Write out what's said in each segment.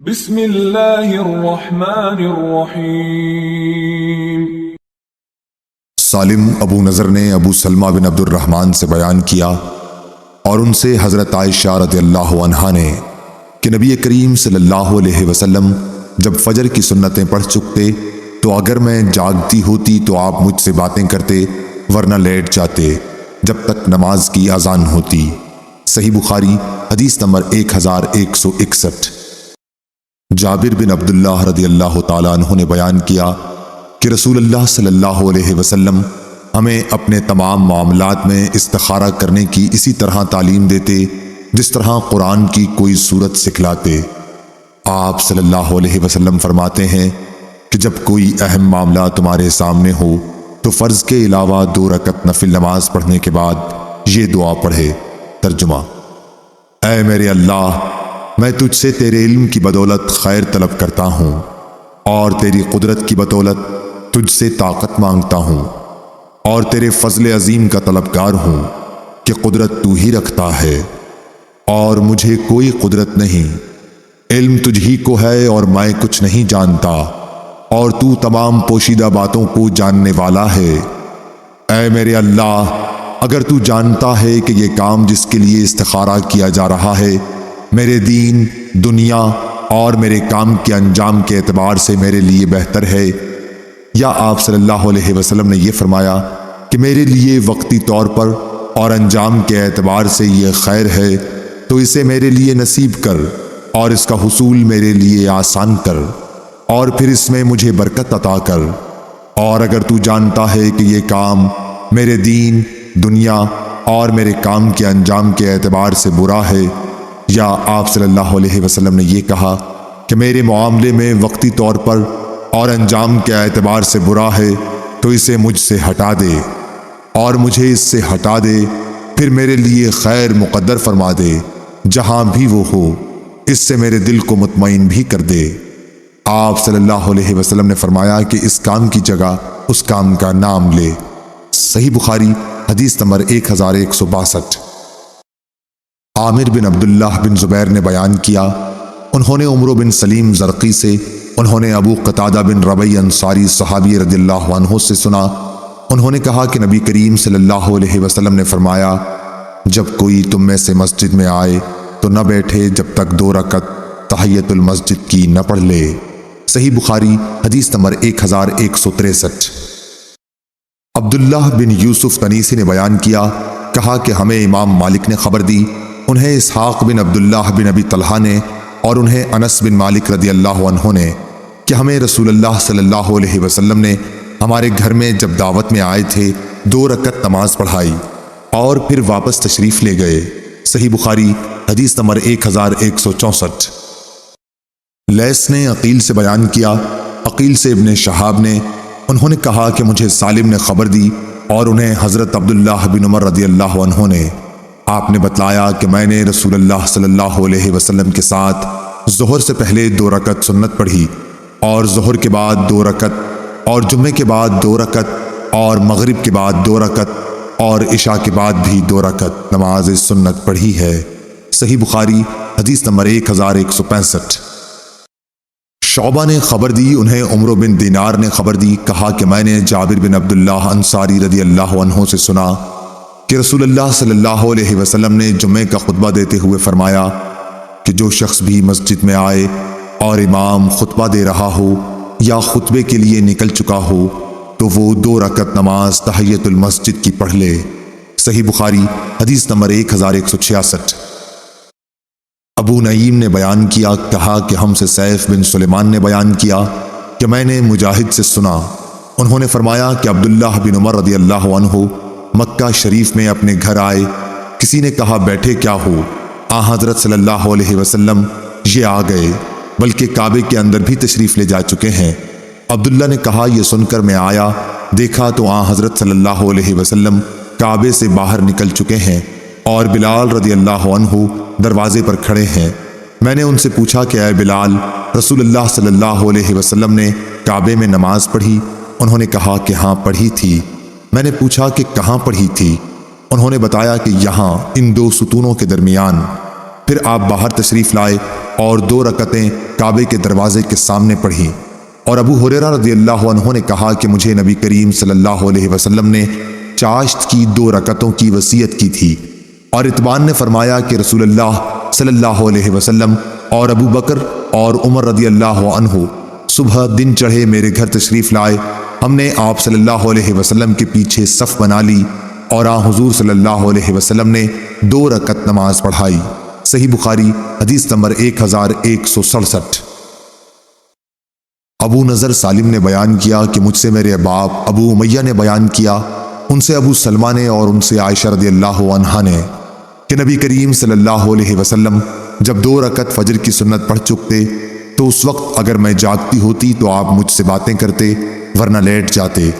بسم اللہ الرحمن الرحیم۔ سالم ابو نضر نے ابو سلمہ بن عبد الرحمن سے بیان کیا اور ان سے حضرت عائشہ رضی اللہ عنہا نے کہ نبی کریم صلی اللہ علیہ وسلم جب فجر کی سنتیں پڑھ چکتے تو اگر میں جاگتی ہوتی تو آپ مجھ سے باتیں کرتے ورنہ لیٹ جاتے جب تک نماز کی اذان ہوتی۔ صحیح بخاری حدیث نمبر 1161۔ جابر بن عبداللہ رضی اللہ تعالیٰ عنہ نے بیان کیا کہ رسول اللہ صلی اللہ علیہ وسلم ہمیں اپنے تمام معاملات میں استخارہ کرنے کی اسی طرح تعلیم دیتے جس طرح قرآن کی کوئی صورت سکھلاتے۔ آپ صلی اللہ علیہ وسلم فرماتے ہیں کہ جب کوئی اہم معاملہ تمہارے سامنے ہو تو فرض کے علاوہ 2 رکعت نفل نماز پڑھنے کے بعد یہ دعا پڑھے۔ ترجمہ: اے میرے اللہ، میں تجھ سے تیرے علم کی بدولت خیر طلب کرتا ہوں اور تیری قدرت کی بدولت تجھ سے طاقت مانگتا ہوں اور تیرے فضل عظیم کا طلبگار ہوں کہ قدرت تو ہی رکھتا ہے اور مجھے کوئی قدرت نہیں۔ علم تجھ ہی کو ہے اور میں کچھ نہیں جانتا اور تو تمام پوشیدہ باتوں کو جاننے والا ہے۔ اے میرے اللہ، اگر تو جانتا ہے کہ یہ کام جس کے لیے استخارہ کیا جا رہا ہے میرے دین، دنیا اور میرے کام کے انجام کے اعتبار سے میرے لیے بہتر ہے، یا آپ صلی اللہ علیہ وسلم نے یہ فرمایا کہ میرے لیے وقتی طور پر اور انجام کے اعتبار سے یہ خیر ہے، تو اسے میرے لیے نصیب کر اور اس کا حصول میرے لیے آسان کر اور پھر اس میں مجھے برکت عطا کر۔ اور اگر تو جانتا ہے کہ یہ کام میرے دین، دنیا اور میرے کام کے انجام کے اعتبار سے برا ہے، یا آپ صلی اللہ علیہ وسلم نے یہ کہا کہ میرے معاملے میں وقتی طور پر اور انجام کے اعتبار سے برا ہے، تو اسے مجھ سے ہٹا دے اور مجھے اس سے ہٹا دے، پھر میرے لیے خیر مقدر فرما دے جہاں بھی وہ ہو، اس سے میرے دل کو مطمئن بھی کر دے۔ آپ صلی اللہ علیہ وسلم نے فرمایا کہ اس کام کی جگہ اس کام کا نام لے۔ صحیح بخاری حدیث نمبر 1162۔ عامر بن عبداللہ بن زبیر نے بیان کیا، انہوں نے عمرو بن سلیم زرقی سے، انہوں نے ابو قتادہ بن ربیع انصاری صحابی رضی اللہ عنہ سے سنا، انہوں نے کہا کہ نبی کریم صلی اللہ علیہ وسلم نے فرمایا، جب کوئی تم میں سے مسجد میں آئے تو نہ بیٹھے جب تک 2 رکعت تحیۃ المسجد کی نہ پڑھ لے۔ صحیح بخاری حدیث نمبر 1163۔ عبداللہ بن یوسف تنیسی نے بیان کیا، کہا کہ ہمیں امام مالک نے خبر دی، انہیں اسحاق بن عبداللہ بن ابی طلحہ نے اور انہیں انس بن مالک رضی اللہ عنہ نے کہ ہمیں رسول اللہ صلی اللہ علیہ وسلم نے ہمارے گھر میں جب دعوت میں آئے تھے 2 رکعت نماز پڑھائی اور پھر واپس تشریف لے گئے۔ صحیح بخاری حدیث نمبر 1164۔ لیث نے عقیل سے بیان کیا، عقیل سے ابن شہاب نے، انہوں نے کہا کہ مجھے سالم نے خبر دی اور انہیں حضرت عبداللہ بن عمر رضی اللہ عنہ نے، آپ نے بتلایا کہ میں نے رسول اللہ صلی اللہ علیہ وسلم کے ساتھ ظہر سے پہلے 2 رکعت سنت پڑھی اور ظہر کے بعد 2 رکعت اور جمعے کے بعد 2 رکعت اور مغرب کے بعد 2 رکعت اور عشاء کے بعد بھی 2 رکعت نماز سنت پڑھی ہے۔ صحیح بخاری حدیث نمبر 1165۔ شعبہ نے خبر دی، انہیں عمرو بن دینار نے خبر دی، کہا کہ میں نے جابر بن عبداللہ انصاری رضی اللہ عنہ سے سنا کہ رسول اللہ صلی اللہ علیہ وسلم نے جمعے کا خطبہ دیتے ہوئے فرمایا کہ جو شخص بھی مسجد میں آئے اور امام خطبہ دے رہا ہو یا خطبے کے لیے نکل چکا ہو تو وہ 2 رکعت نماز تحیۃ المسجد کی پڑھ لے۔ صحیح بخاری حدیث نمبر 1166۔ ابو نعیم نے بیان کیا، کہا کہ ہم سے سیف بن سلیمان نے بیان کیا کہ میں نے مجاہد سے سنا، انہوں نے فرمایا کہ عبداللہ بن عمر رضی اللہ عنہ مکہ شریف میں اپنے گھر آئے، کسی نے کہا بیٹھے کیا ہو؟ حضرت صلی اللہ علیہ وسلم یہ آ گئے، بلکہ کعبے کے اندر بھی تشریف لے جا چکے ہیں۔ عبداللہ نے کہا یہ سن کر میں آیا، دیکھا تو حضرت صلی اللہ علیہ وسلم کعبے سے باہر نکل چکے ہیں اور بلال رضی اللہ عنہ دروازے پر کھڑے ہیں۔ میں نے ان سے پوچھا کہ اے بلال، رسول اللہ صلی اللہ علیہ وسلم نے کعبے میں نماز پڑھی؟ انہوں نے کہا کہ ہاں پڑھی تھی۔ میں نے پوچھا کہ کہاں پڑھی تھی؟ انہوں نے بتایا کہ یہاں ان 2 ستونوں کے درمیان۔ پھر آپ باہر تشریف لائے اور 2 رکعتیں کعبے کے دروازے کے سامنے پڑھی۔ اور ابو ہریرہ رضی اللہ عنہ نے کہا کہ مجھے نبی کریم صلی اللہ علیہ وسلم نے چاشت کی 2 رکعتوں کی وصیت کی تھی، اور اتبان نے فرمایا کہ رسول اللہ صلی اللہ علیہ وسلم اور ابو بکر اور عمر رضی اللہ عنہ صبح دن چڑھے میرے گھر تشریف لائے۔ ہم نے آپ صلی اللہ علیہ وسلم کے پیچھے صف بنا لی اور حضور صلی اللہ علیہ وسلم نے 2 رکعت نماز پڑھائی۔ صحیح بخاری حدیث نمبر 1167۔ ابو نضر سالم نے بیان کیا کہ مجھ سے میرے باپ ابو امیہ نے بیان کیا، ان سے ابو سلمہ نے اور ان سے عائشہ رضی اللہ عنہا نے کہ نبی کریم صلی اللہ علیہ وسلم جب 2 رکعت فجر کی سنت پڑھ چکتے تو اس وقت اگر میں جاگتی ہوتی تو آپ مجھ سے باتیں کرتے ورنہ لیٹ جاتے۔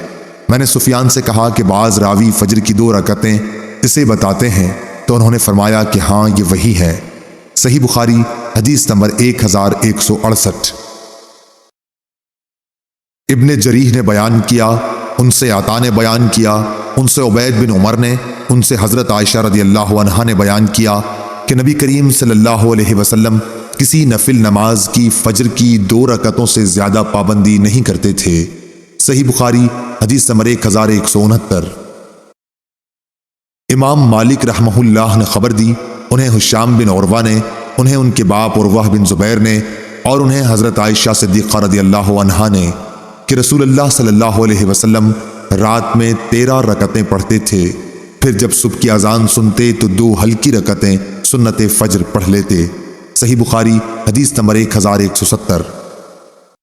میں نے سفیان سے کہا کہ بعض راوی فجر کی 2 رکعتیں اسے بتاتے ہیں، تو انہوں نے فرمایا کہ ہاں یہ وہی ہے۔ صحیح بخاری حدیث نمبر 1168۔ ابن جریح نے بیان کیا، ان سے عطا نے بیان کیا، ان سے عبید بن عمر نے، ان سے حضرت عائشہ رضی اللہ عنہا نے بیان کیا کہ نبی کریم صلی اللہ علیہ وسلم کسی نفل نماز کی فجر کی 2 رکعتوں سے زیادہ پابندی نہیں کرتے تھے۔ صحیح بخاری حدیث نمبر 1169۔ امام مالک رحمہ اللہ نے خبر دی، انہیں ہشام بن عروہ نے، انہیں ان کے باپ عروہ بن زبیر نے، اور انہیں حضرت عائشہ صدیقہ رضی اللہ عنہا نے کہ رسول اللہ صلی اللہ علیہ وسلم رات میں 13 رکعتیں پڑھتے تھے، پھر جب صبح کی اذان سنتے تو 2 ہلکی رکعتیں سنت فجر پڑھ لیتے۔ صحیح بخاری حدیث نمبر 1170۔